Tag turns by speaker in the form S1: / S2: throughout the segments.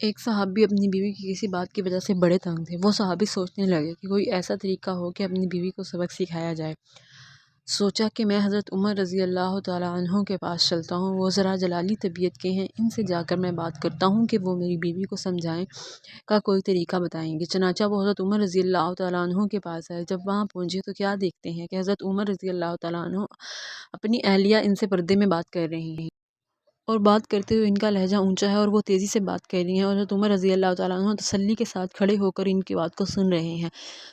S1: ایک صحابی اپنی بیوی کی کسی بات کی وجہ سے بڑے تنگ تھے۔ وہ صحابی سوچنے لگے کہ کوئی ایسا طریقہ ہو کہ اپنی بیوی کو سبق سکھایا جائے۔ سوچا کہ میں حضرت عمر رضی اللہ تعالیٰ عنہ کے پاس چلتا ہوں، وہ ذرا جلالی طبیعت کے ہیں، ان سے جا کر میں بات کرتا ہوں کہ وہ میری بیوی کو سمجھائیں کا کوئی طریقہ بتائیں گے۔ چنانچہ وہ حضرت عمر رضی اللہ تعالیٰ عنہ کے پاس آئے۔ جب وہاں پہنچے تو کیا دیکھتے ہیں کہ حضرت عمر رضی اللہ تعالیٰ عنہ اپنی اہلیہ ان سے پردے میں بات کر رہی ہیں، اور بات کرتے ہوئے ان کا لہجہ اونچا ہے اور وہ تیزی سے بات کر رہی ہیں، اور حضرت عمر رضی اللہ تعالیٰ عنہ تسلی کے ساتھ کھڑے ہو کر ان کی بات کو سن رہے ہیں۔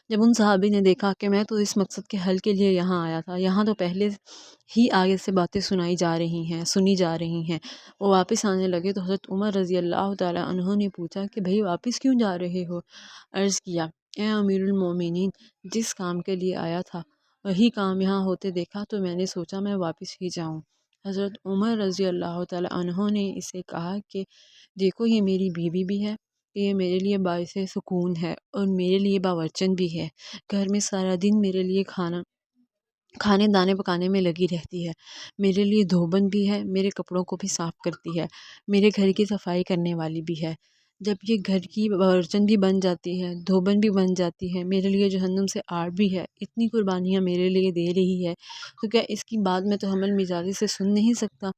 S1: جب ان صحابی نے دیکھا کہ میں تو اس مقصد کے حل کے لیے یہاں آیا تھا، یہاں تو پہلے ہی آگے سے باتیں سنی جا رہی ہیں، وہ واپس آنے لگے تو حضرت عمر رضی اللہ تعالیٰ عنہ نے پوچھا کہ بھئی واپس کیوں جا رہے ہو؟ عرض کیا، اے امیر المومنین، جس کام کے لیے آیا تھا وہی کام یہاں ہوتے دیکھا تو میں نے سوچا میں واپس ہی جاؤں۔ حضرت عمر رضی اللہ تعالیٰ عنہ نے اسے کہا کہ دیکھو، یہ میری بیوی بھی ہے، یہ میرے لیے باعث سکون ہے اور میرے لیے باورچن بھی ہے، گھر میں سارا دن میرے لیے کھانے دانے پکانے میں لگی رہتی ہے، میرے لیے دھوبن بھی ہے، میرے کپڑوں کو بھی صاف کرتی ہے، میرے گھر کی صفائی کرنے والی بھی ہے۔ جب یہ گھر کی باورچن بھی بن جاتی ہے، دھوبن بھی بن جاتی ہے، میرے لیے جہنم سے آڑ بھی ہے، اتنی قربانیاں میرے لیے دے رہی ہے، تو کیا اس کی بات میں تو حمل مزاجی سے سن نہیں سکتا؟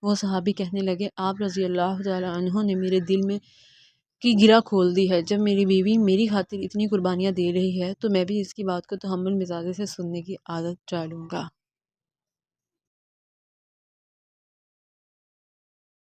S1: وہ صحابی کہنے لگے، آپ رضی اللہ تعالیٰ عنہ نے میرے دل میں کی گرہ کھول دی ہے۔ جب میری بیوی میری خاطر اتنی قربانیاں دے رہی ہے تو میں بھی اس کی بات کو تحمل مزاجی سے سننے کی عادت ڈالوں گا۔